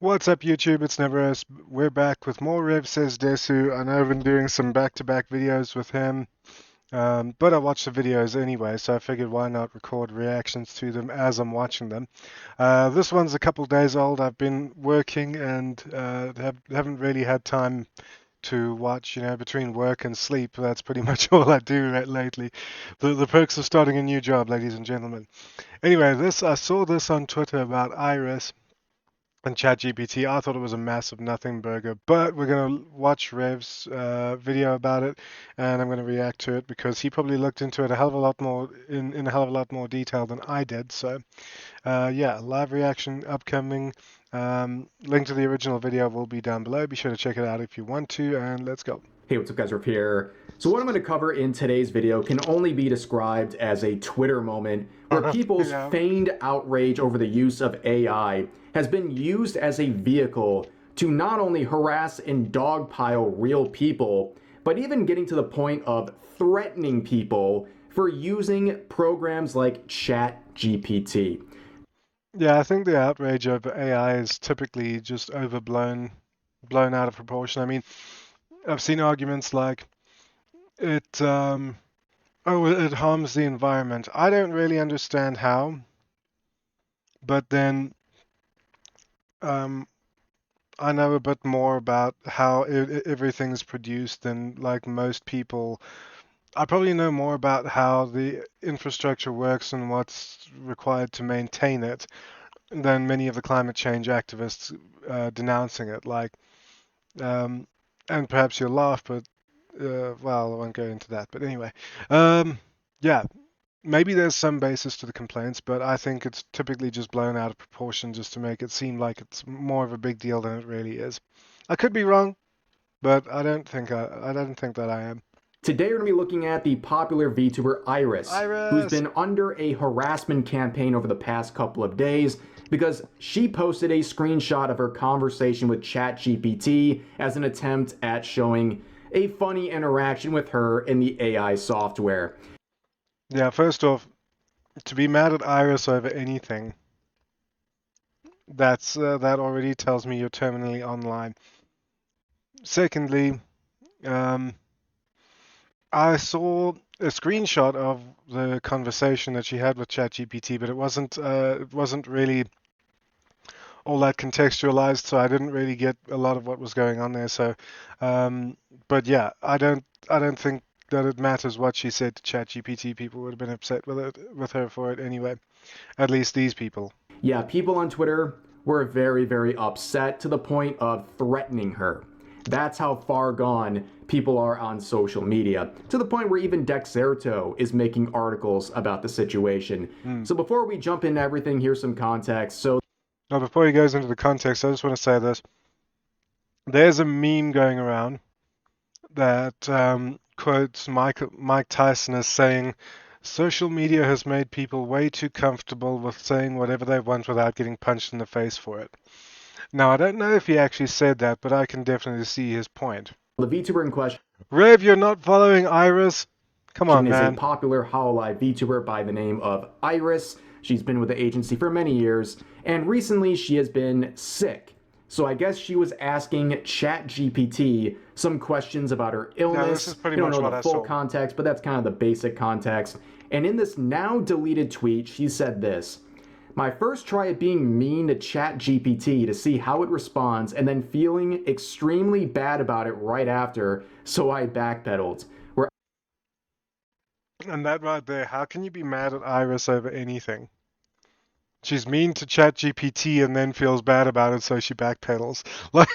What's up, YouTube? It's NevRS. We're back with more Rev Says Desu. I know I've been doing some back-to-back videos with him, but I watch the videos anyway, so I figured why not record reactions to them as I'm watching them. This one's a couple days old. I've been working and haven't really had time to watch, between work and sleep. That's pretty much all I do lately. The perks of starting a new job, ladies and gentlemen. Anyway, I saw this on Twitter about IRyS and ChatGPT. I thought it was a massive nothing burger, but we're going to watch Rev's video about it, and I'm going to react to it because he probably looked into it a hell of a lot more in a hell of a lot more detail than I did. So, yeah, live reaction upcoming. Link to the original video will be down below. Be sure to check it out if you want to, and let's go. Hey, what's up guys, Riff here. So what I'm going to cover in today's video can only be described as a Twitter moment where people's Yeah. feigned outrage over the use of AI has been used as a vehicle to not only harass and dogpile real people, but even getting to the point of threatening people for using programs like ChatGPT. Yeah, I think the outrage over AI is typically just blown out of proportion. I mean, I've seen arguments like it it harms the environment. I don't really understand how, but then um I know a bit more about how everything's produced than like most people. I probably know more about how the infrastructure works and what's required to maintain it than many of the climate change activists denouncing it. Um, and perhaps you'll laugh, but well, I won't go into that. But anyway, yeah, maybe there's some basis to the complaints, but I think it's typically just blown out of proportion just to make it seem like it's more of a big deal than it really is. I could be wrong, but I don't think that I am. Today we're going to be looking at the popular VTuber IRyS, who's IRyS. been under a harassment campaign over the past couple of days because she posted a screenshot of her conversation with ChatGPT as an attempt at showing a funny interaction with her in the AI software. Yeah, first off, to be mad at IRyS over anything, that already tells me you're terminally online. Secondly, um, I saw a screenshot of the conversation that she had with ChatGPT, but it wasn't really all that contextualized, so I didn't really get a lot of what was going on there. So, but yeah, I don't think that it matters what she said to ChatGPT. People would have been upset with her for it anyway. At least these people. Yeah, people on Twitter were very, very upset to the point of threatening her. That's how far gone people are on social media, to the point where even Dexerto is making articles about the situation. So before we jump into everything, here's some context. So Now, before he goes into the context, I just want to say this. There's a meme going around that quotes Mike Tyson as saying, social media has made people way too comfortable with saying whatever they want without getting punched in the face for it. Now, I don't know if he actually said that, but I can definitely see his point. the VTuber in question Rev, you're not following IRyS? Come on, is a man. popular Hololive VTuber by the name of IRyS. She's been with the agency for many years, and recently she has been sick. So I guess she was asking ChatGPT some questions about her illness. This is pretty You don't much know what the I full saw. context, but that's kind of the basic context. And in this now deleted tweet, she said this: my first try at being mean to ChatGPT to see how it responds, and then feeling extremely bad about it right after, so I backpedaled. And that right there, how can you be mad at IRyS over anything? She's mean to ChatGPT and then feels bad about it, so she backpedals. Like,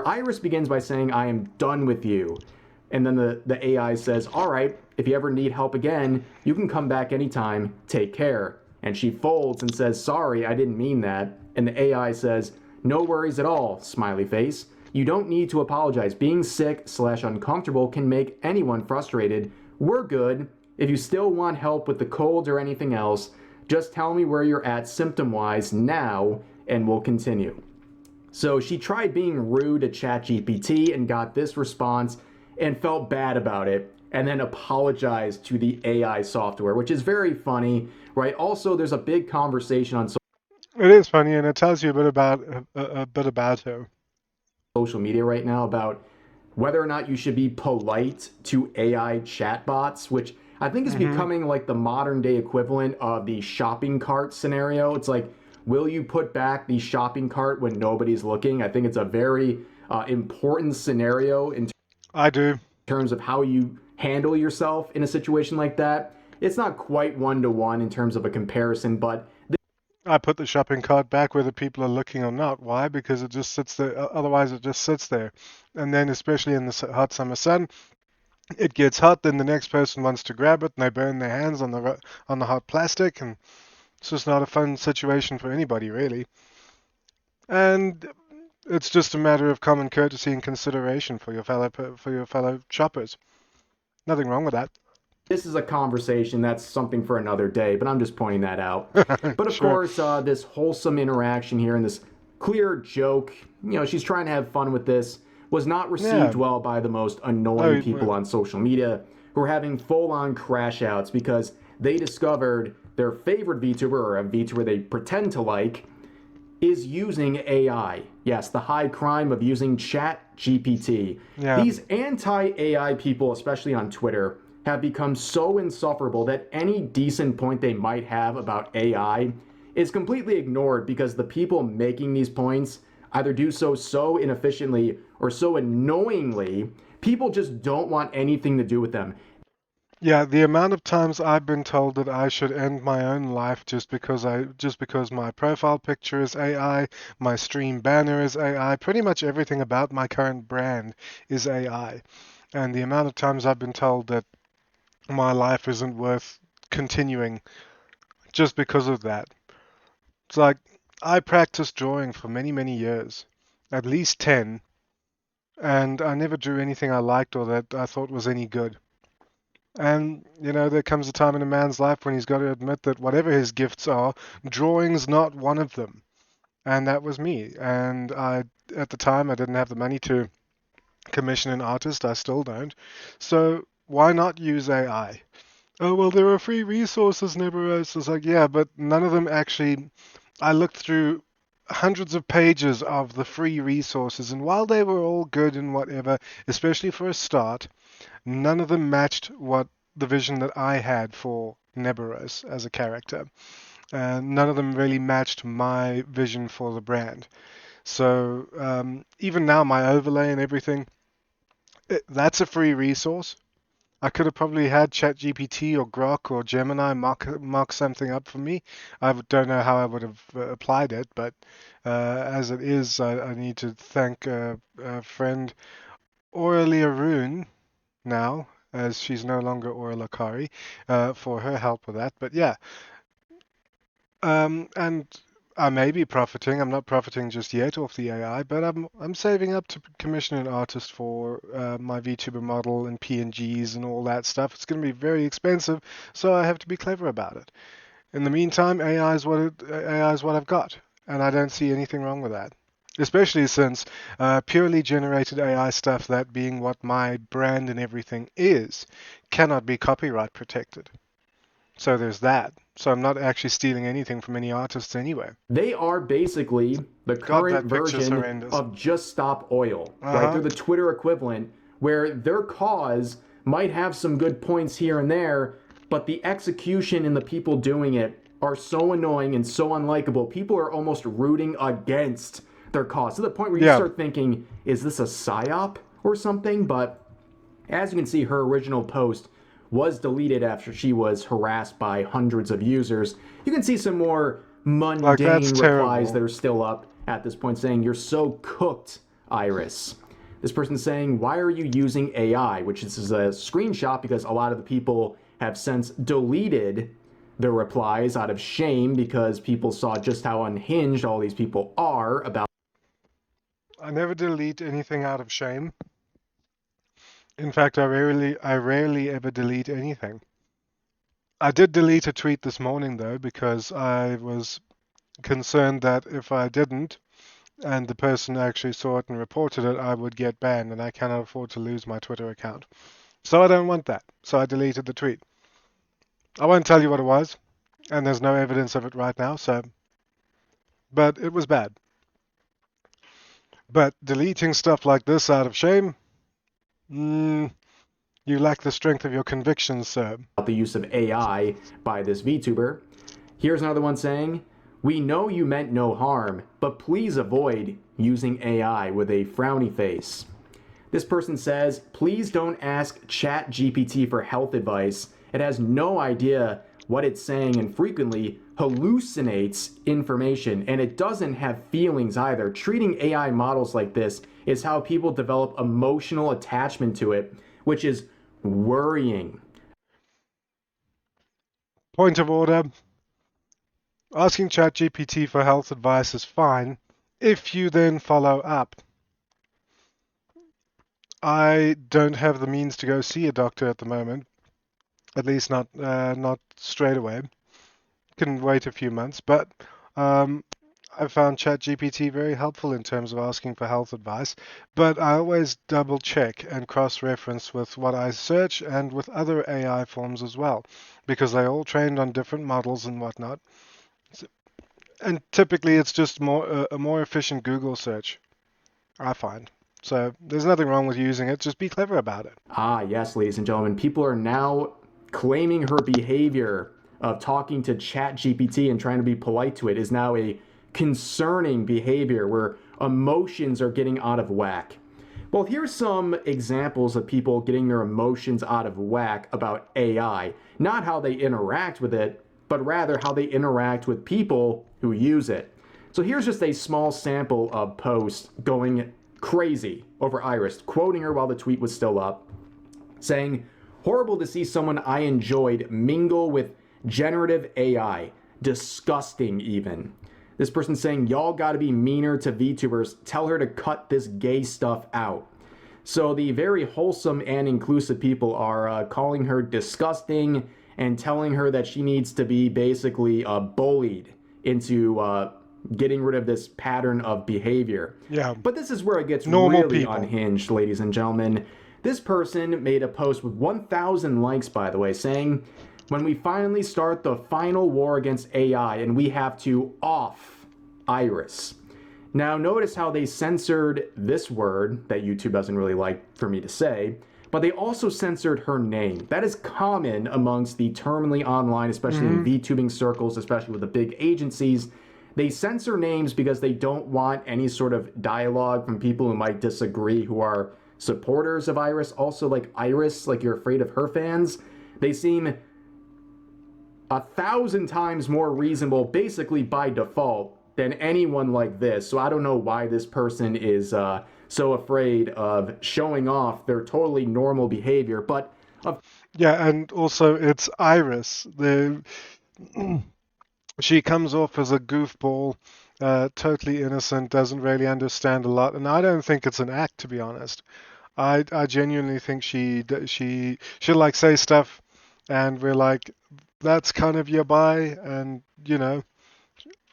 IRyS begins by saying, I am done with you. And then the AI says, all right, if you ever need help again, you can come back anytime. Take care. And she folds and says, sorry, I didn't mean that. And the AI says, no worries at all, smiley face. You don't need to apologize. Being sick/uncomfortable can make anyone frustrated. We're good. If you still want help with the cold or anything else, just tell me where you're at symptom-wise now, and we'll continue. So she tried being rude to ChatGPT and got this response and felt bad about it, and then apologized to the AI software, which is very funny, right? Also, there's a big conversation on It is funny, and it tells you a bit about a bit about her. social media right now about whether or not you should be polite to AI chatbots, which I think is Hmm. becoming like the modern day equivalent of the shopping cart scenario. It's like, will you put back the shopping cart when nobody's looking? I think it's a very important scenario in I do. terms of how you handle yourself in a situation like that. It's not quite one to one in terms of a comparison, but I put the shopping cart back whether people are looking or not. Why? Because it just sits there. Otherwise, it just sits there. And then, especially in the hot summer sun, it gets hot. Then the next person wants to grab it, and they burn their hands on the hot plastic, and it's just not a fun situation for anybody, really. And it's just a matter of common courtesy and consideration for your fellow shoppers. Nothing wrong with that. this is a conversation that's something for another day, but I'm just pointing that out. But of Sure. course, this wholesome interaction here and this clear joke, she's trying to have fun with this, was not Yeah. received well by the most annoying Oh, people on social media who are having full on crash outs because they discovered their favorite VTuber or a VTuber they pretend to like is using AI. Yes, the high crime of using ChatGPT. yeah. These anti AI people, especially on Twitter, have become so insufferable that any decent point they might have about AI is completely ignored because the people making these points either do so inefficiently or so annoyingly, people just don't want anything to do with them. Yeah, the amount of times I've been told that I should end my own life just because my profile picture is AI, my stream banner is AI, pretty much everything about my current brand is AI. And the amount of times I've been told that my life isn't worth continuing just because of that. It's like I practiced drawing for many, many years, at least 10, and I never drew anything I liked or that I thought was any good. And, there comes a time in a man's life when he's got to admit that whatever his gifts are, drawing's not one of them. And that was me. And at the time, I didn't have the money to commission an artist. I still don't. So why not use AI? Oh, well, there are free resources, Nebuchadnezzar. It's like, yeah, but none of them actually. I looked through hundreds of pages of the free resources, and while they were all good and whatever, especially for a start, none of them matched what the vision that I had for Nebuchadnezzar as a character. None of them really matched my vision for the brand. So even now, my overlay and everything, that's a free resource. I could have probably had ChatGPT or Grok or Gemini mark something up for me. Don't know how I would have applied it, but as it is, I need to thank a friend, Aurelia Rune, now, as she's no longer Aura Kari, for her help with that. But yeah, and I may be profiting. I'm not profiting just yet off the AI, but I'm saving up to commission an artist for my VTuber model and PNGs and all that stuff. It's going to be very expensive, so I have to be clever about it. In the meantime, AI is what I've got, and I don't see anything wrong with that. Especially since purely generated AI stuff, that being what my brand and everything is, cannot be copyright protected. So there's that. So I'm not actually stealing anything from any artists anyway. They are basically the God, current that picture's version horrendous. of Just Stop Oil, right? Uh-huh. They're the Twitter equivalent where their cause might have some good points here and there, but the execution and the people doing it are so annoying and so unlikable. People are almost rooting against their cause to the point where you Yeah. start thinking, is this a psyop or something? But as you can see, her original post was deleted after she was harassed by hundreds of users. You can see some more Like, that's mundane replies terrible. that are still up at this point saying, "You're so cooked, IRyS." This person saying, "Why are you using AI?" Which is a screenshot because a lot of the people have since deleted their replies out of shame because people saw just how unhinged all these people are about I never delete anything out of shame. In fact, I rarely ever delete anything. I did delete a tweet this morning though because I was concerned that if I didn't and the person actually saw it and reported it, I would get banned, and I cannot afford to lose my Twitter account. So I don't want that. So I deleted the tweet. I won't tell you what it was, and there's no evidence of it right now, so but it was bad. But deleting stuff like this out of shame, you lack the strength of your convictions, sir. The use of AI by this VTuber. Here's another one saying, "We know you meant no harm, but please avoid using AI," with a frowny face. This person says, "Please don't ask ChatGPT for health advice. It has no idea what it's saying and frequently hallucinates information, and it doesn't have feelings either. Treating AI models like this is how people develop emotional attachment to it, which is worrying." Point of order. Asking ChatGPT for health advice is fine if you then follow up. I don't have the means to go see a doctor at the moment, at least not straight away. Can wait a few months, but I found ChatGPT very helpful in terms of asking for health advice, but I always double check and cross-reference with what I search and with other AI forms as well, because they're all trained on different models and whatnot. And typically it's just a more efficient Google search, I find. So there's nothing wrong with using it, just be clever about it. Ah, yes, ladies and gentlemen, people are now claiming her behavior of talking to ChatGPT and trying to be polite to it is now a concerning behavior where emotions are getting out of whack. Well, here's some examples of people getting their emotions out of whack about AI. Not how they interact with it, but rather how they interact with people who use it. So here's just a small sample of posts going crazy over IRyS, quoting her while the tweet was still up, saying, "Horrible to see someone I enjoyed mingle with generative AI. Disgusting even." This person saying, "Y'all gotta be meaner to VTubers. Tell her to cut this gay stuff out." So the very wholesome and inclusive people are calling her disgusting and telling her that she needs to be basically bullied into getting rid of this pattern of behavior. Yeah. But this is where it gets Normal really people. unhinged, ladies and gentlemen. This person made a post with 1,000 likes, by the way, saying, "When we finally start the final war against AI and we have to off IRyS." Now, notice how they censored this word that YouTube doesn't really like for me to say, but they also censored her name. That is common amongst the terminally online, especially in VTubing circles, especially with the big agencies. They censor names because they don't want any sort of dialogue from people who might disagree, who are supporters of IRyS. Also, like IRyS, like you're afraid of her fans. They seem 1,000 times more reasonable, basically by default, than anyone like this. So I don't know why this person is so afraid of showing off their totally normal behavior. But Yeah, and also it's IRyS. She comes off as a goofball, totally innocent, doesn't really understand a lot, and I don't think it's an act, to be honest. I genuinely think she'll like say stuff, and we're like, that's kind of your buy, and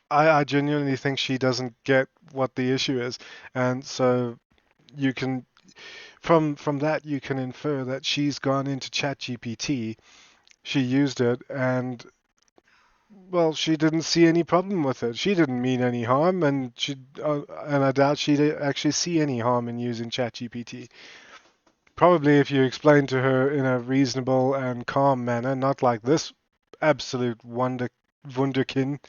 I genuinely think she doesn't get what the issue is, and so you can from that you can infer that she's gone into ChatGPT, she used it, and well, she didn't see any problem with it. She didn't mean any harm, and I doubt she'd actually see any harm in using ChatGPT. Probably if you explain to her in a reasonable and calm manner, not like this absolute wunderkind,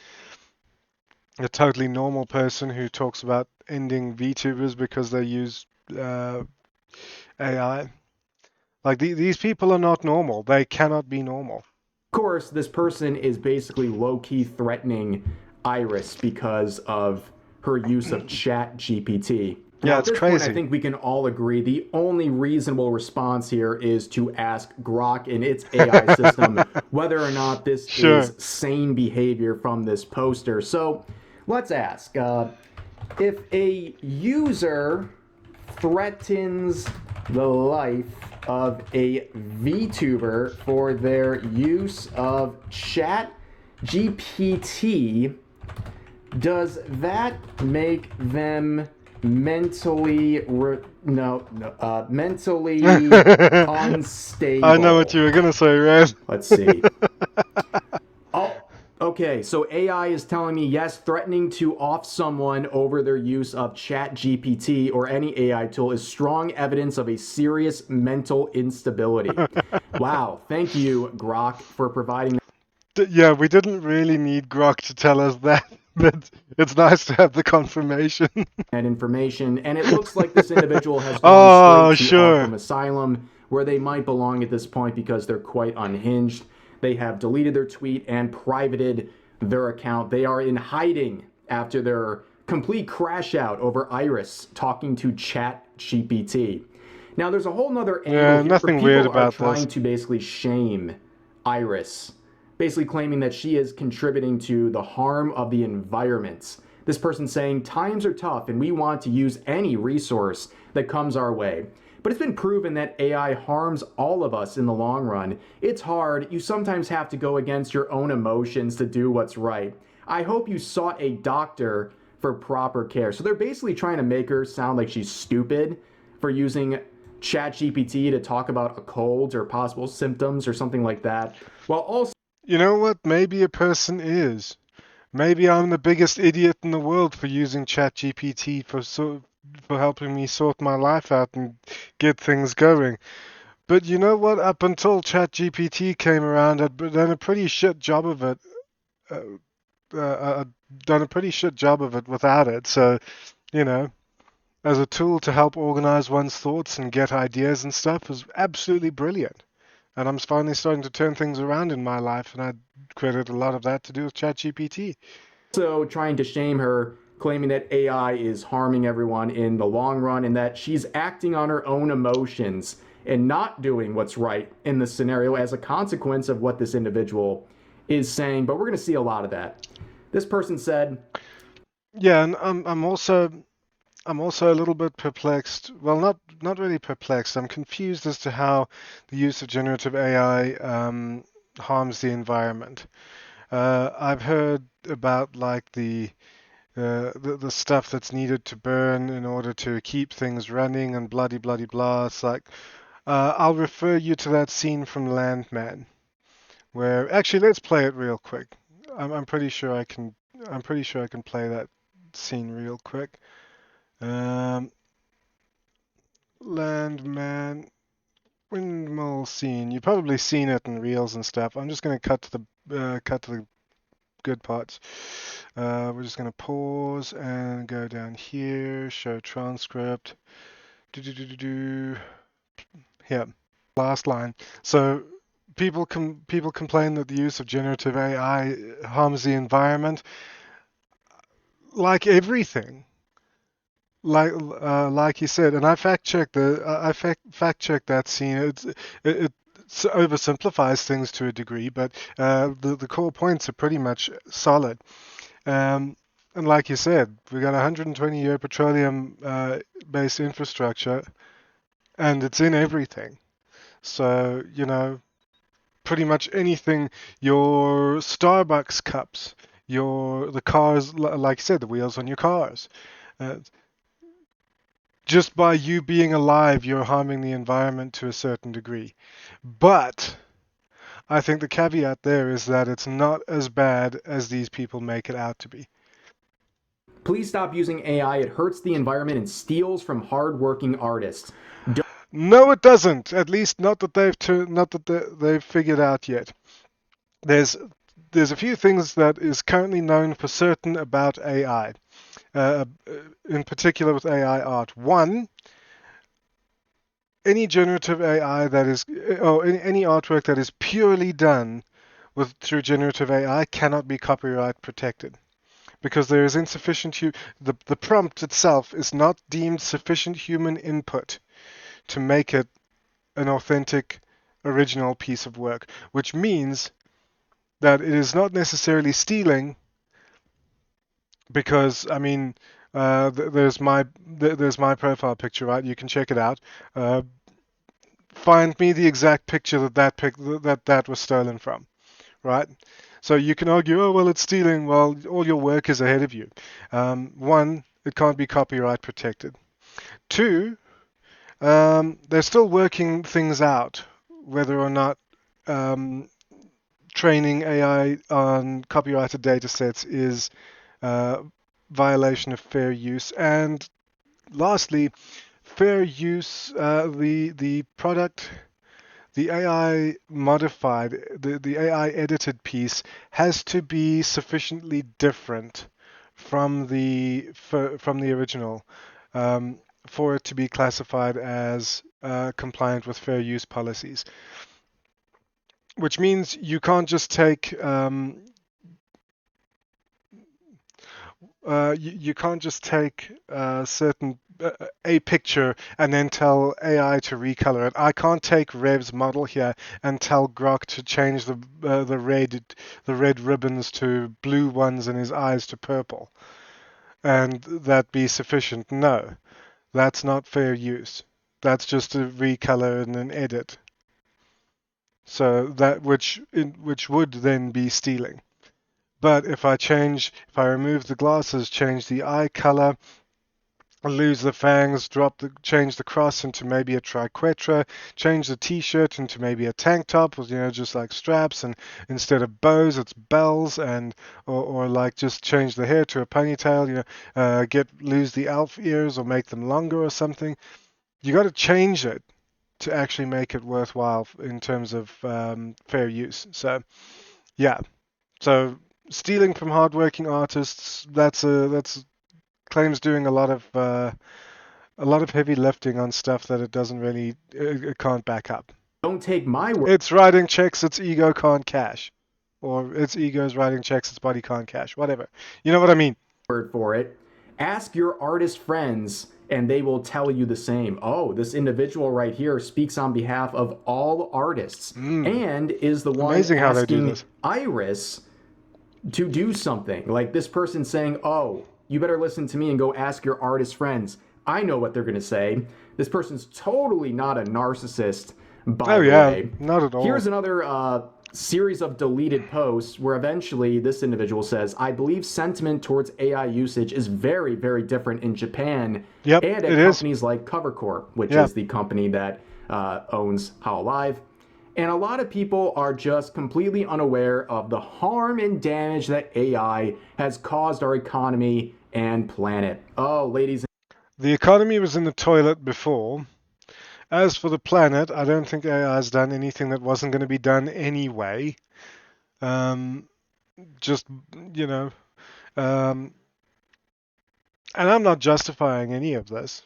a totally normal person who talks about ending VTubers because they use AI. Like these people are not normal. They cannot be normal. of course, this person is basically low-key threatening IRyS because of her use of ChatGPT. Yeah, Now, it's at this point, crazy. I think we can all agree the only reasonable response here is to ask Grok and its AI system whether or not this Sure. is sane behavior from this poster. So let's ask, if a user threatens the life of a VTuber for their use of ChatGPT, does that make them mentally mentally unstable? I know what you were gonna say, Red. Let's see. Oh, Okay, so AI is telling me, yes, threatening to off someone over their use of ChatGPT or any AI tool is strong evidence of a serious mental instability. Wow, thank you, Grok, for providing Yeah, we didn't really need Grok to tell us that, but it's nice to have the confirmation. that information. And it looks like this individual has gone straight Oh, to sure. Arkham Asylum, where they might belong at this point because they're quite unhinged. They have deleted their tweet and privated their account. They are in hiding after their complete crash out over IRyS talking to ChatGPT. Now, there's a whole nother angle Yeah, here where nothing weird people are about trying this. to basically shame IRyS, basically claiming that she is contributing to the harm of the environment. This person saying, times are tough and we want to use any resource that comes our way. But it's been proven that AI harms all of us in the long run. It's hard. You sometimes have to go against your own emotions to do what's right. I hope you sought a doctor for proper care. So they're basically trying to make her sound like she's stupid for using ChatGPT to talk about a cold or possible symptoms or something like that. While also You know what? Maybe a person is. Maybe I'm the biggest idiot in the world for using ChatGPT for helping me sort my life out and get things going. But you know what? Up until ChatGPT came around, I'd done a pretty shit job of it. Uh, I'd done a pretty shit job of it without it. So, you know, as a tool to help organize one's thoughts and get ideas and stuff was absolutely brilliant. And I'm finally starting to turn things around in my life, and I credit a lot of that to do with ChatGPT. trying to shame her, claiming that AI is harming everyone in the long run and that she's acting on her own emotions and not doing what's right in the scenario as a consequence of what this individual is saying. But we're going to see a lot of that. This person said, Yeah, and I'm also a little bit perplexed. Well, not really perplexed. I'm confused as to how the use of generative AI harms the environment. I've heard about like the stuff that's needed to burn in order to keep things running and bloody bloody blah. It's like I'll refer you to that scene from Landman, where actually let's play it real quick. I'm pretty sure I can. I'm pretty sure I can play that scene real quick. Um, Landman windmill scene. You've probably seen it in reels and stuff. I'm just gonna cut to the good parts. We're just gonna pause and go down here. Show transcript. Do do do do do. Here, last line. So people complain that the use of generative AI harms the environment. Like everything, like you said, and I fact checked that scene. It oversimplifies things to a degree, but the core points are pretty much solid. Um, and like you said, we got 120-year petroleum based infrastructure, and it's in everything. So pretty much anything. Your Starbucks cups, the cars, like you said, the wheels on your cars. Uh, just by you being alive, you're harming the environment to a certain degree. But I think the caveat there is that it's not as bad as these people make it out to be. please stop using AI. It hurts the environment and steals from hardworking artists. No, it doesn't. At least not that they've figured out yet. There's there's a few things that is currently known for certain about AI, in particular with AI art. One, any generative AI that is, or any artwork that is purely done through generative AI cannot be copyright protected because there is insufficient the prompt itself is not deemed sufficient human input to make it an authentic original piece of work, which means that it is not necessarily stealing because I mean there's my profile picture, right? You can check it out. Uh, Find me the exact picture that was stolen from, right? So you can argue, oh well, it's stealing. Well, all your work is ahead of you. One, it can't be copyright protected. Two, they're still working things out, whether or not um, training AI on copyrighted data sets is violation of fair use. And lastly, fair use, the product, the AI modified, the AI edited piece has to be sufficiently different from the original for it to be classified as compliant with fair use policies. Which means you can't just take you can't just take certain a picture and then tell AI to recolor it. I can't take Rev's model here and tell Grok to change the red ribbons to blue ones and his eyes to purple, and that be sufficient. No, that's not fair use. That's just a recolor and an edit. So that which would then be stealing. But if I remove the glasses, change the eye color, lose the fangs, change the cross into maybe a triquetra, change the t-shirt into maybe a tank top with, just like straps, and instead of bows, it's bells, and or like just change the hair to a ponytail, lose the elf ears or make them longer or something. You got to change it to actually make it worthwhile in terms of fair use. So, yeah. So stealing from hardworking artists, that's claims doing a lot of heavy lifting on stuff that it doesn't really, it can't back up. Don't take my word. It's writing checks its ego can't cash, or its ego's writing checks its body can't cash. Whatever. You know what I mean? Word for it. Ask your artist friends, and they will tell you the same. Oh, this individual right here speaks on behalf of all artists, and is the one Amazing how they do asking this. IRyS to do something. Like this person saying, oh, you better listen to me and go ask your artist friends. I know what they're going to say. This person's totally not a narcissist, by the way. Not at all. Here's another series of deleted posts where eventually this individual says, I believe sentiment towards AI usage is very, very different in Japan and at companies like CoverCorp, which is the company that owns Hololive. And a lot of people are just completely unaware of the harm and damage that AI has caused our economy and planet. Oh, ladies and the economy was in the toilet before. As for the planet, I don't think AI has done anything that wasn't going to be done anyway. Just, and I'm not justifying any of this.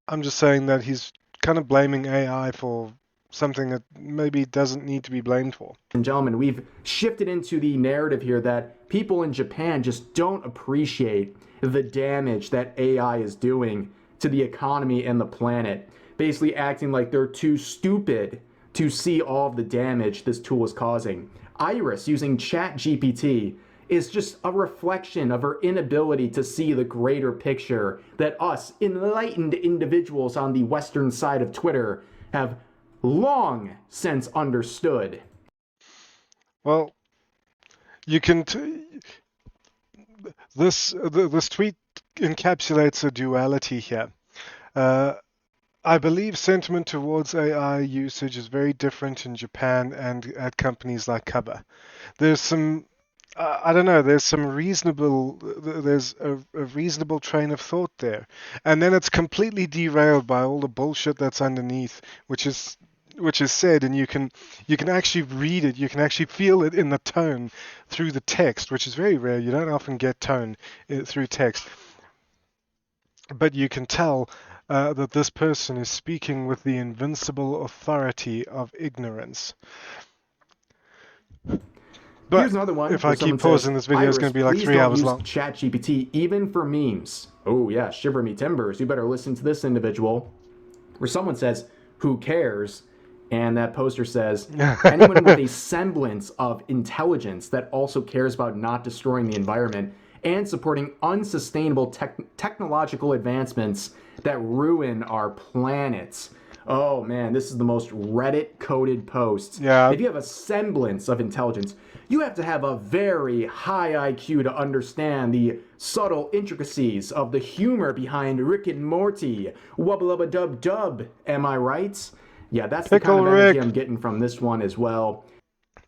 I'm just saying that he's kind of blaming AI for something that maybe doesn't need to be blamed for. And gentlemen, we've shifted into the narrative here that people in Japan just don't appreciate the damage that AI is doing to the economy and the planet. Basically acting like they're too stupid to see all of the damage this tool is causing. IRyS using ChatGPT is just a reflection of her inability to see the greater picture that us enlightened individuals on the western side of Twitter have long since understood. Well, you can this tweet encapsulates a duality here. I believe sentiment towards AI usage is very different in Japan and at companies like Cover. There's some there's a reasonable train of thought there, and then it's completely derailed by all the bullshit that's underneath, which is said, and you can actually read it, you can actually feel it in the tone through the text, which is very rare. You don't often get tone through text, but you can tell that this person is speaking with the invincible authority of ignorance. But here's another one. If I keep pausing, this video is going to be like 3 hours long. ChatGPT even for memes. Oh yeah, shiver me timbers. You better listen to this individual. Where someone says, "Who cares?" And that poster says, "Anyone with a semblance of intelligence that also cares about not destroying the environment and supporting unsustainable technological advancements that ruin our planet." Oh man, this is the most Reddit-coded post. Yeah. If you have a semblance of intelligence, you have to have a very high IQ to understand the subtle intricacies of the humor behind Rick and Morty. Wubba-lubba-dub-dub, am I right? Yeah, that's the kind of energy I'm getting from this one as well.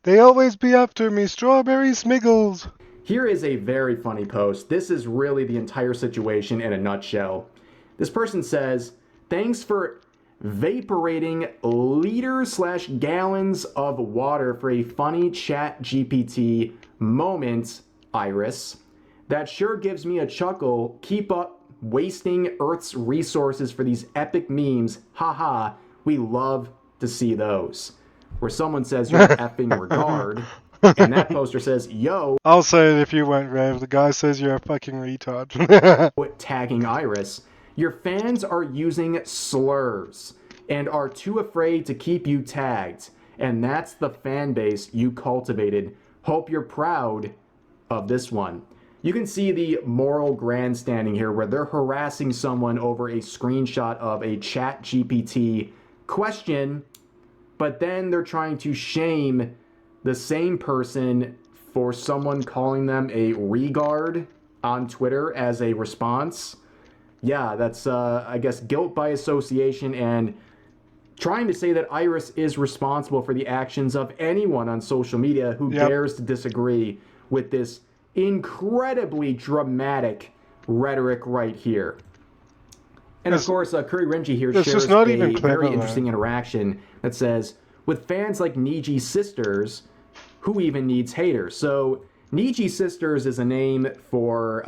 They always be after me, strawberry smiggles. Here is a very funny post. This is really the entire situation in a nutshell. This person says, thanks for vaporating liters/gallons of water for a funny ChatGPT moment, IRyS. That sure gives me a chuckle. Keep up wasting Earth's resources for these epic memes. Haha, we love to see those. Where someone says you're an effing regard, and that poster says, yo, I'll say it if you won't, Rave. The guy says you're a fucking retard. tagging IRyS. Your fans are using slurs and are too afraid to keep you tagged. And that's the fan base you cultivated. Hope you're proud of this one. You can see the moral grandstanding here where they're harassing someone over a screenshot of a ChatGPT question, but then they're trying to shame the same person for someone calling them a regard on Twitter as a response. Yeah, that's, I guess, guilt by association and trying to say that IRyS is responsible for the actions of anyone on social media who dares to disagree with this incredibly dramatic rhetoric right here. And of course, Curry Renji here shares a very interesting interaction that says, with fans like Niji Sisters, who even needs haters? So Niji Sisters is a name for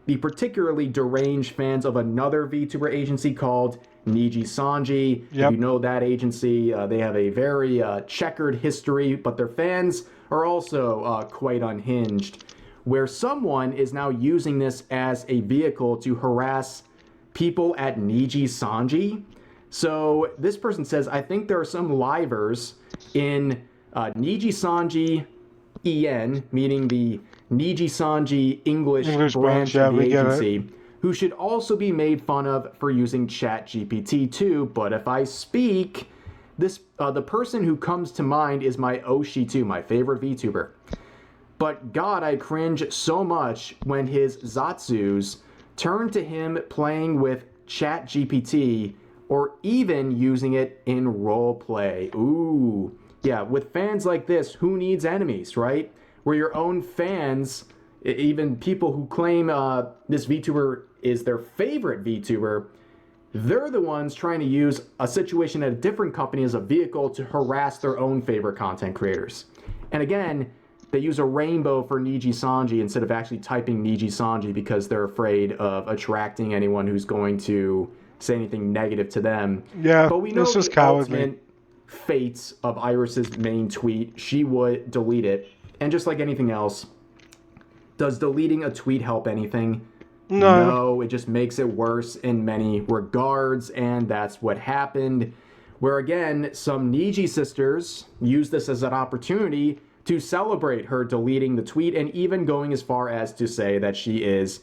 the particularly deranged fans of another VTuber agency called Niji Sanji. If you know that agency, they have a very checkered history, but their fans are also quite unhinged, where someone is now using this as a vehicle to harass people at Niji Sanji. So this person says, I think there are some livers in Niji Sanji EN, meaning the Niji Sanji English branch of the agency, who should also be made fun of for using ChatGPT too. But if I speak, this the person who comes to mind is my Oshi2, my favorite VTuber. But God, I cringe so much when his Zatsus turn to him playing with ChatGPT or even using it in roleplay. Ooh. Yeah, with fans like this, who needs enemies, right? Where your own fans, even people who claim this VTuber is their favorite VTuber, they're the ones trying to use a situation at a different company as a vehicle to harass their own favorite content creators. And again, they use a rainbow for Niji Sanji instead of actually typing Niji Sanji because they're afraid of attracting anyone who's going to say anything negative to them. Yeah, but we know this is the ultimate fates of IRyS's main tweet. She would delete it. And just like anything else, does deleting a tweet help anything? No, it just makes it worse in many regards, and that's what happened. Where again, some Niji sisters use this as an opportunity to celebrate her deleting the tweet and even going as far as to say that she is...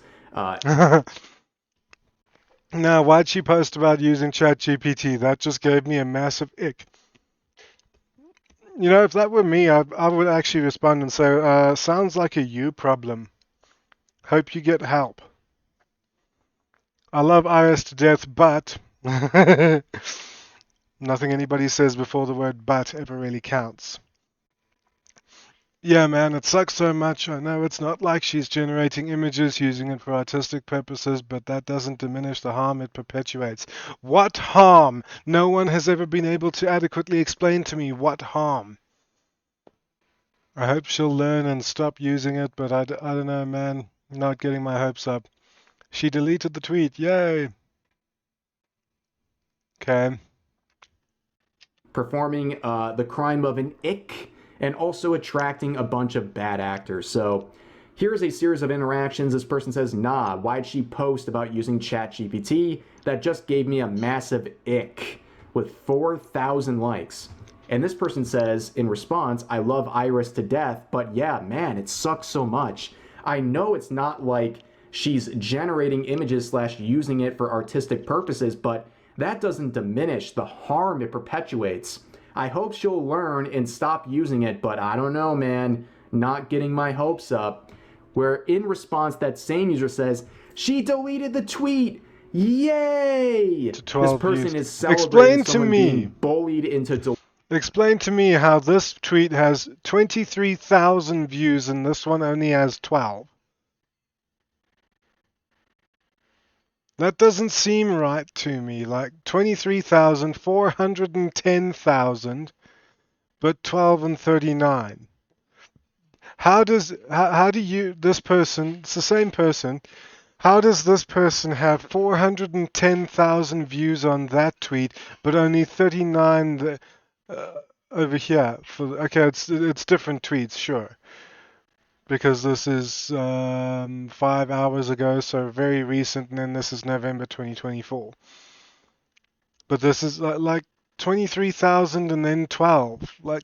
Now, why'd she post about using ChatGPT? That just gave me a massive ick. You know, if that were me, I would actually respond and say, sounds like a you problem. Hope you get help. I love IRyS to death, but... Nothing anybody says before the word but ever really counts. Yeah, man, it sucks so much. I know it's not like she's generating images using it for artistic purposes, but that doesn't diminish the harm it perpetuates. What harm? No one has ever been able to adequately explain to me what harm. I hope she'll learn and stop using it, but I don't know, man. Not getting my hopes up. She deleted the tweet. Yay. Okay. Performing the crime of an ick and also attracting a bunch of bad actors. So here's a series of interactions. This person says, nah, why'd she post about using ChatGPT? That just gave me a massive ick with 4,000 likes. And this person says, in response, I love IRyS to death, but yeah, man, it sucks so much. I know it's not like she's generating images / using it for artistic purposes, but that doesn't diminish the harm it perpetuates. I hope she'll learn and stop using it, but I don't know, man. Not getting my hopes up. Where in response, that same user says, she deleted the tweet. Yay! This person is celebrating someone being bullied into Explain to me how this tweet has 23,000 views and this one only has 12. That doesn't seem right to me. Like 23,000, 410,000, but 12 and 39. How do you, this person, it's the same person, how does this person have 410,000 views on that tweet, but only 39 over here? Okay, it's different tweets, sure. Because this is 5 hours ago, so very recent, and then this is November 2024. But this is like 23,000 and then 12. Like,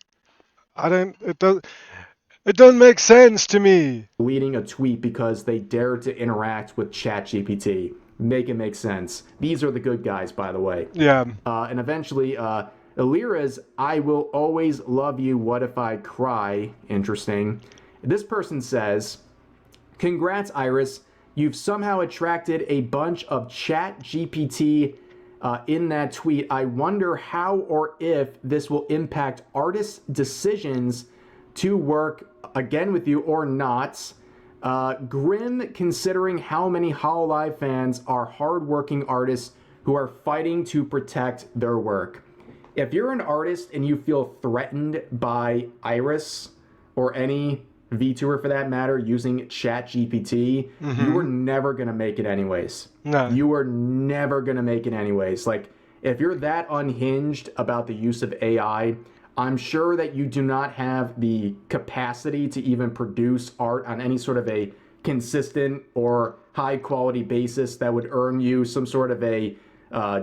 it don't make sense to me. Deleting a tweet because they dared to interact with ChatGPT. Make it make sense. These are the good guys, by the way. Yeah. And eventually, IRyS, I will always love you. What if I cry? Interesting. This person says, congrats, IRyS. You've somehow attracted a bunch of ChatGPT in that tweet. I wonder how or if this will impact artists' decisions to work again with you or not. Grim, considering how many Hololive fans are hardworking artists who are fighting to protect their work. If you're an artist and you feel threatened by IRyS or any VTuber for that matter using ChatGPT, you were never going to make it anyways. No. You were never going to make it anyways. Like, if you're that unhinged about the use of AI, I'm sure that you do not have the capacity to even produce art on any sort of a consistent or high quality basis that would earn you some sort of a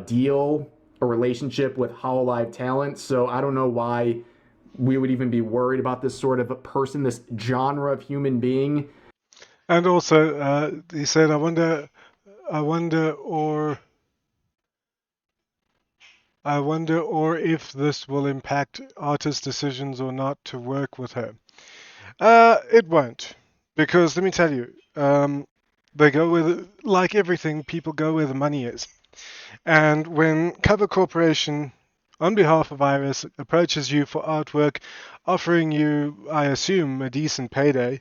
deal or relationship with Hololive talent. So I don't know why we would even be worried about this sort of a person, this genre of human being. And also, he said, I wonder, or if this will impact artists' decisions or not to work with her. It won't, because let me tell you, they go with, like everything, people go where the money is. And when Cover Corporation, on behalf of IRyS, approaches you for artwork, offering you, I assume, a decent payday,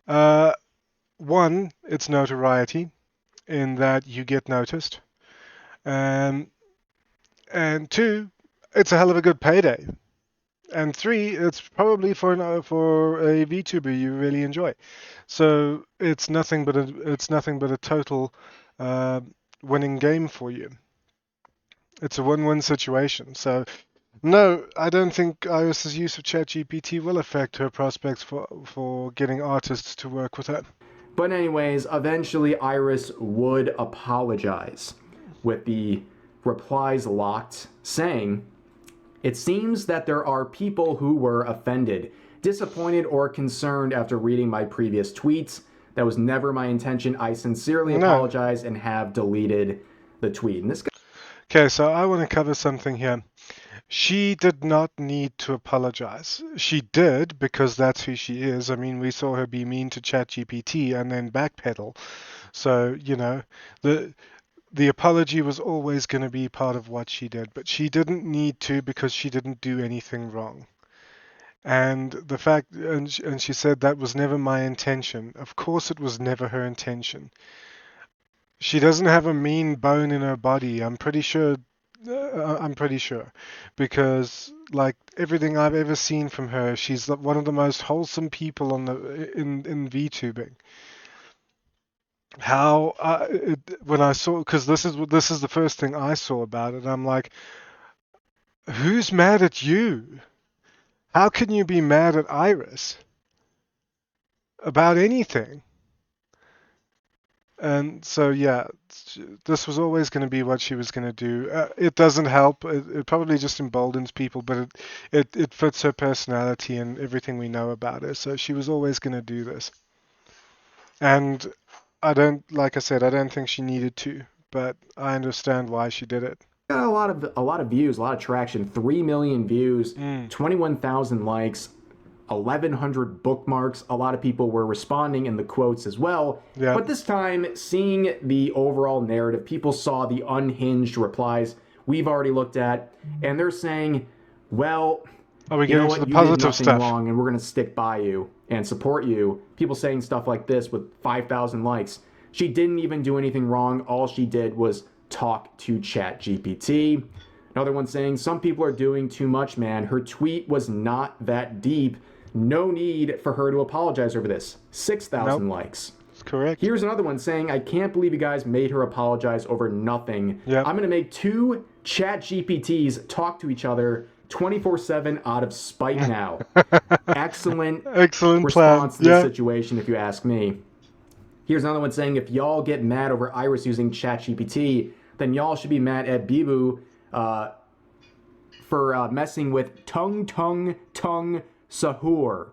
one, it's notoriety, in that you get noticed. And two, it's a hell of a good payday. And three, it's probably for a VTuber you really enjoy. So it's nothing but a total winning game for you. It's a win-win situation. So no, I don't think IRyS's use of ChatGPT will affect her prospects for getting artists to work with her. But anyways, eventually IRyS would apologize, with the replies locked, saying, it seems that there are people who were offended, disappointed, or concerned after reading my previous tweets. That was never my intention. I sincerely apologize and have deleted the tweet. And this guy. Okay, so I want to cover something here. She did not need to apologize. She did because that's who she is. I mean, we saw her be mean to ChatGPT and then backpedal. So, you know, the apology was always going to be part of what she did, but she didn't need to because she didn't do anything wrong. And the fact, and she said that was never my intention. Of course, it was never her intention. She doesn't have a mean bone in her body. I'm pretty sure, because like everything I've ever seen from her, she's one of the most wholesome people in VTubing. When I saw, because this is the first thing I saw about it, I'm like, who's mad at you? How can you be mad at IRyS about anything? And so, yeah, this was always going to be what she was going to do. It doesn't help. It probably just emboldens people, but it fits her personality and everything we know about her. So she was always going to do this. And like I said, I don't think she needed to, but I understand why she did it. Got a lot of views, a lot of traction. 3 million views, 21,000 likes, 1,100 bookmarks. A lot of people were responding in the quotes as well. Yeah. But this time, seeing the overall narrative, people saw the unhinged replies we've already looked at, and they're saying, Are we you know getting to what? the You did positive nothing stuff? wrong, and we're going to stick by you and support you. People saying stuff like this with 5,000 likes. She didn't even do anything wrong. All she did was talk to ChatGPT. Another one saying, some people are doing too much, man. Her tweet was not that deep. No need for her to apologize over this. 6,000 Nope, likes. that's correct. Here's another one saying, I can't believe you guys made her apologize over nothing. Yep. I'm going to make 2 ChatGPTs talk to each other 24/7 out of spite now. Excellent Plan. response to this situation, if you ask me. Here's another one saying, if y'all get mad over IRyS using ChatGPT, then y'all should be mad at Bibu for messing with tongue sahur.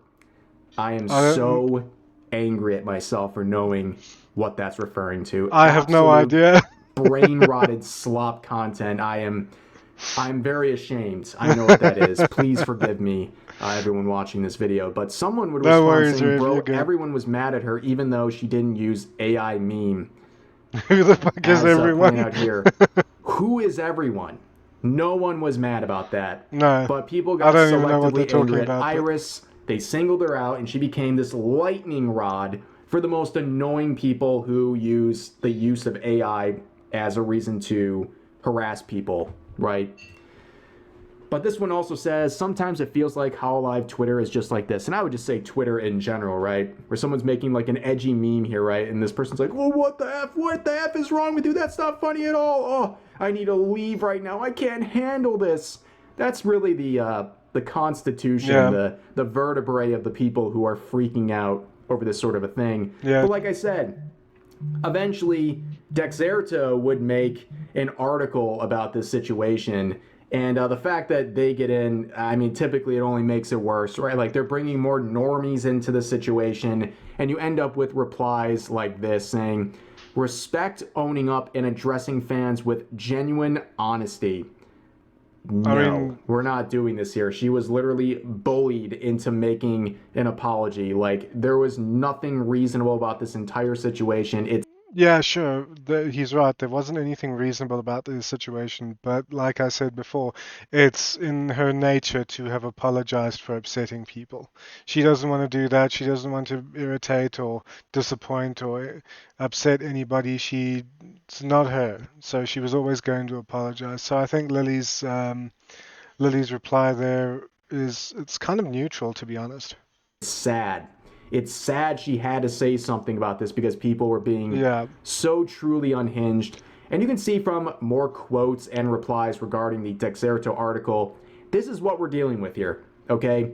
I am so angry at myself for knowing what that's referring to. I have no idea. Brain rotted slop content. I'm very ashamed. I know what that is. Please forgive me, everyone watching this video. But someone would respond saying, bro, everyone was mad at her even though she didn't use AI meme. Who the fuck is everyone? Out here, who is everyone? No one was mad about that. No. But people got selectively angry at IRyS. They singled her out, and she became this lightning rod for the most annoying people who use the use of AI as a reason to harass people, right? But this one also says, sometimes it feels like Hololive Twitter is just like this. And I would just say Twitter in general, right? Where someone's making like an edgy meme here, right? And this person's like, well, what the F? What the F is wrong with you? That's not funny at all. Oh, I need to leave right now. I can't handle this. That's really the constitution, the vertebrae of the people who are freaking out over this sort of a thing. Yeah. But like I said, eventually Dexerto would make an article about this situation. And the fact that they get in, I mean, typically it only makes it worse, right? Like they're bringing more normies into the situation, and you end up with replies like this saying, respect owning up and addressing fans with genuine honesty. No, we're not doing this here. She was literally bullied into making an apology. Like, there was nothing reasonable about this entire situation. Yeah, sure. He's right. There wasn't anything reasonable about the situation, but like I said before, it's in her nature to have apologized for upsetting people. She doesn't want to do that. She doesn't want to irritate or disappoint or upset anybody. It's not her. So she was always going to apologize. So I think Lily's reply there it's kind of neutral, to be honest. Sad. It's sad she had to say something about this because people were being so truly unhinged. And you can see from more quotes and replies regarding the Dexerto article, this is what we're dealing with here, okay?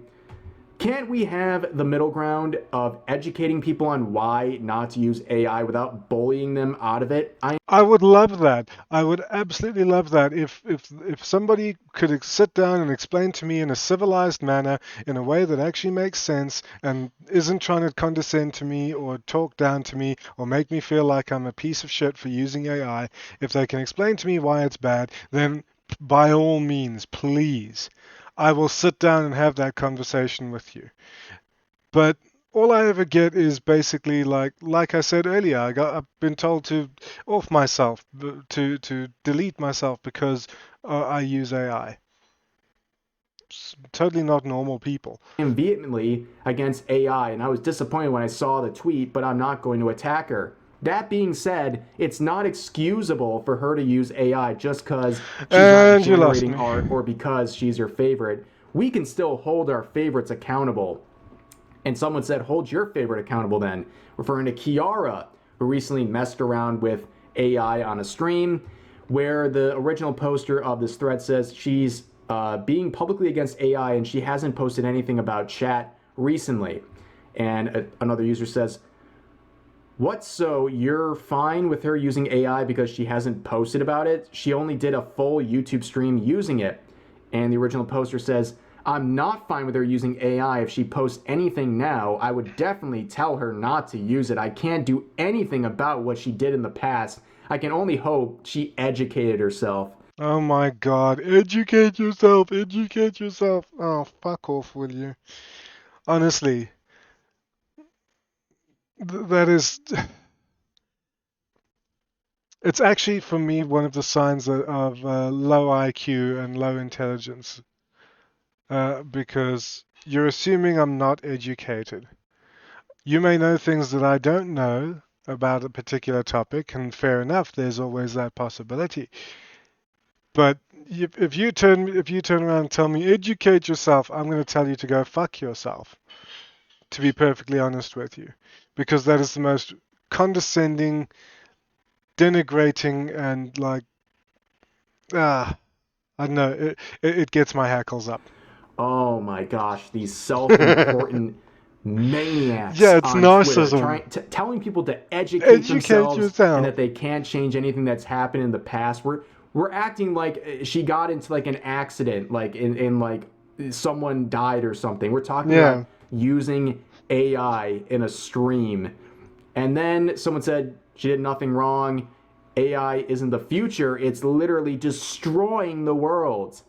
Can't we have the middle ground of educating people on why not to use AI without bullying them out of it? I would love that. I would absolutely love that if somebody could sit down and explain to me in a civilized manner, in a way that actually makes sense and isn't trying to condescend to me or talk down to me or make me feel like I'm a piece of shit for using AI. If they can explain to me why it's bad, then by all means, please, I will sit down and have that conversation with you. But all I ever get is basically like I said earlier, I've been told to off myself, to delete myself because I use AI. It's totally not normal people. I'm vehemently against AI, and I was disappointed when I saw the tweet, but I'm not going to attack her. That being said, it's not excusable for her to use AI just because she's not generating art or because she's your favorite. We can still hold our favorites accountable. And someone said, hold your favorite accountable then, referring to Kiara, who recently messed around with AI on a stream, where the original poster of this thread says she's being publicly against AI and she hasn't posted anything about chat recently. And another user says, what, so you're fine with her using AI because she hasn't posted about it? She only did a full YouTube stream using it. And the original poster says, I'm not fine with her using AI. If she posts anything now, I would definitely tell her not to use it. I can't do anything about what she did in the past. I can only hope she educated herself. Oh my God, educate yourself, educate yourself. Oh, fuck off, will you? Honestly. That is, it's actually for me one of the signs of low IQ and low intelligence. because you're assuming I'm not educated. You may know things that I don't know about a particular topic, and fair enough, there's always that possibility. But if you turn around and tell me educate yourself, I'm going to tell you to go fuck yourself. To be perfectly honest with you, because that is the most condescending, denigrating, and like I don't know, it gets my hackles up. Oh my gosh, these self-important maniacs Yeah, it's on Twitter narcissism. telling people to educate Educate themselves and yourself. that they can't change anything that's happened in the past. We're acting like she got into like an accident, like in like someone died or something. We're talking Yeah. about using AI in a stream. And then someone said she did nothing wrong. AI isn't the future, it's literally destroying the world.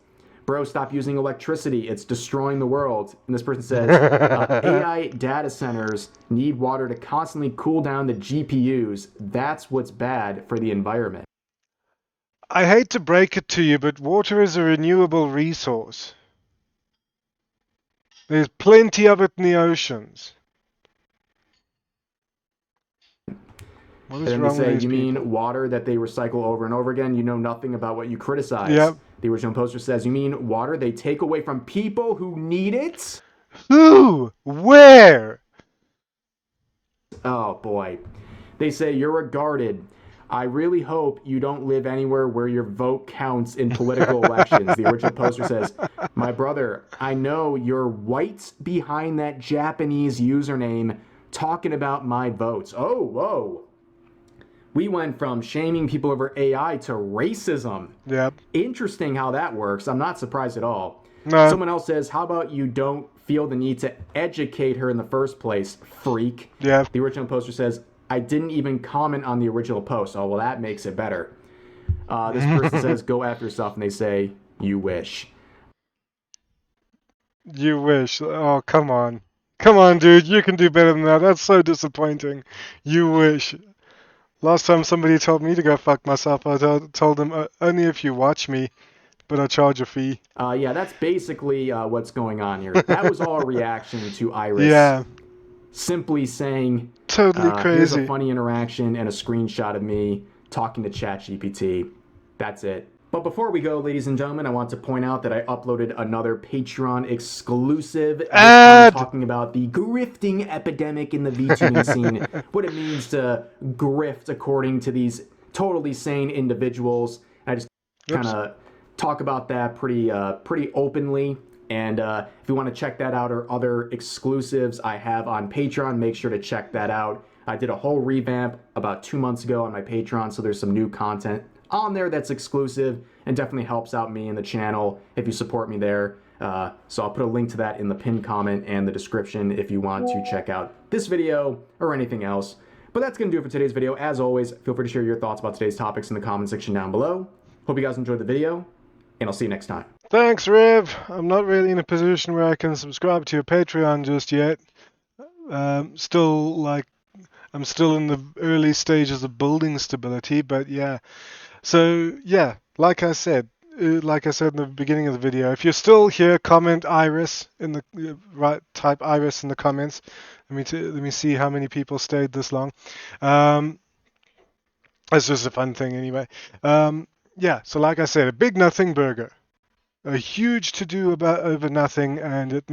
Bro, stop using electricity. It's destroying the world. And this person says AI data centers need water to constantly cool down the GPUs. That's what's bad for the environment. I hate to break it to you, but water is a renewable resource. There's plenty of it in the oceans. What And is then they wrong with say, these you people? mean water that they recycle over and over again? You know nothing about what you criticize. Yep. The original poster says, you mean water they take away from people who need it? Who? Where? Oh boy. They say, you're regarded. I really hope you don't live anywhere where your vote counts in political elections. The original poster says, my brother, I know you're white behind that Japanese username talking about my votes. Oh, whoa. We went from shaming people over AI to racism. Yep. Interesting how that works. I'm not surprised at all. No. Someone else says, how about you don't feel the need to educate her in the first place, freak? Yep. The original poster says, I didn't even comment on the original post. Oh, well, that makes it better. This person says, go after yourself, and they say, you wish. You wish. Oh, come on. Come on, dude. You can do better than that. That's so disappointing. You wish. Last time somebody told me to go fuck myself, I told them only if you watch me, but I charge a fee. Yeah, that's basically what's going on here. That was all a reaction to IRyS Yeah. simply saying, Totally here's a crazy. funny interaction and a screenshot of me talking to ChatGPT. That's it. But before we go, ladies and gentlemen, I want to point out that I uploaded another Patreon exclusive, this time Ad! talking about the grifting epidemic in the VTubing scene, what it means to grift according to these totally sane individuals. I just kind Oops. of talk about that pretty openly. And if you want to check that out or other exclusives I have on Patreon, make sure to check that out. I did a whole revamp about 2 months ago on my Patreon, so there's some new content on there that's exclusive and definitely helps out me and the channel if you support me there. So I'll put a link to that in the pinned comment and the description if you want to check out this video or anything else. But that's going to do it for today's video. As always, feel free to share your thoughts about today's topics in the comment section down below. Hope you guys enjoyed the video, and I'll see you next time. Thanks, Rev. I'm not really in a position where I can subscribe to your Patreon just yet. Still, like, I'm still in the early stages of building stability, but yeah. So, yeah, like I said in the beginning of the video, if you're still here, comment IRyS in the type IRyS in the comments. Let me see how many people stayed this long. It's just a fun thing anyway. Yeah, so like I said, a big nothing burger. A huge to do about over nothing, and it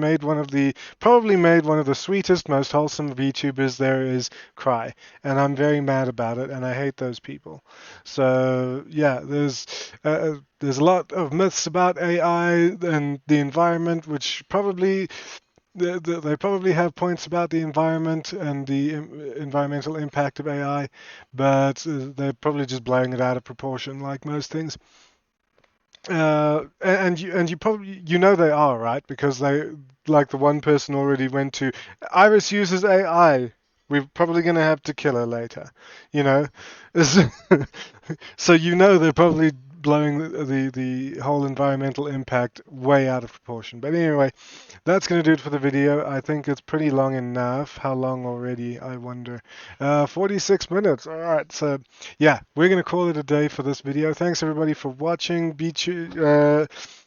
probably made one of the sweetest, most wholesome VTubers there is cry, and I'm very mad about it, and I hate those people. So yeah, there's a lot of myths about AI and the environment, which probably they probably have points about the environment and the environmental impact of AI, but they're probably just blowing it out of proportion, like most things. And you probably they are right because they like the one person already went to IRyS uses AI. We're probably going to have to kill her later, you know. So they're probably blowing the whole environmental impact way out of proportion. But anyway, that's going to do it for the video. I think it's pretty long enough. How long already, I wonder? 46 minutes. All right, so yeah, we're going to call it a day for this video. Thanks everybody for watching.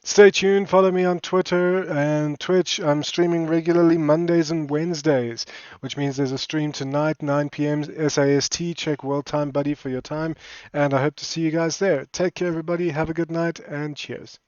Stay tuned. Follow me on Twitter and Twitch. I'm streaming regularly Mondays and Wednesdays, which means there's a stream tonight, 9 p.m. SAST. Check World Time Buddy for your time, and I hope to see you guys there. Take care, everybody. Have a good night, and cheers.